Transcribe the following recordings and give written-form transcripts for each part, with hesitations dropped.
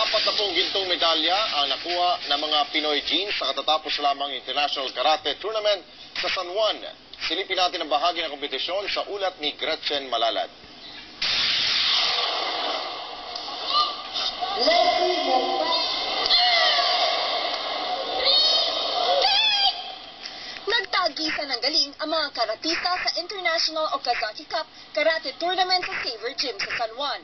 40 gintong medalya ang nakuha ng mga Pinoy Jeans sa katatapos lamang International Karate Tournament sa San Juan. Silipin natin ang bahagi ng kompetisyon sa ulat ni Gretchen Malalad. Nagtagisan ng galing ang mga karatista sa International Okazaki Cup Karate Tournament sa Savor Gym sa San Juan.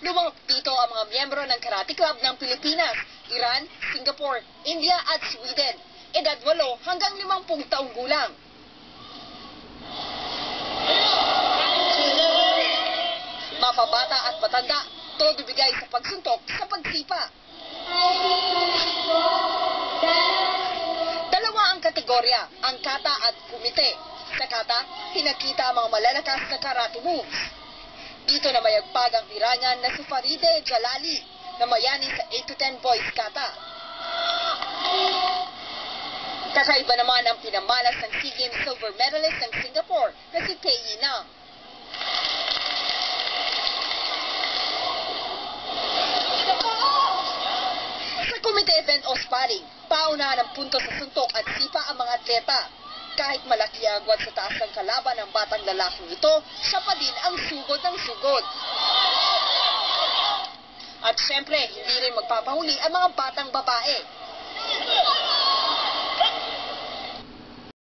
Lumang dito ang mga miyembro ng Karate Club ng Pilipinas, Iran, Singapore, India at Sweden, edad 8 hanggang 50 taong gulang. Mapabata at matanda, todo bigay sa pagsuntok sa pagsipa. Dalawa ang kategorya, ang kata at kumite. Sa kata, pinakita ang mga malalakas na karate moves. Dito na mayagpag ang Iranyan na si Faride Jalali na mayani sa 8-10 boys kata. Kakaiba naman ang pinamalas ng SEA Games silver medalist ng Singapore na si Pei Yinang. Sa Komite Event o Sparring, paunahan ng punto sa suntok at sipa ang mga atleta. Kahit malaki ang agwat sa taas ng kalaban ng batang lalaking ito, siya pa din ang sugod ng sugod. At syempre, hindi rin magpapahuli ang mga batang babae.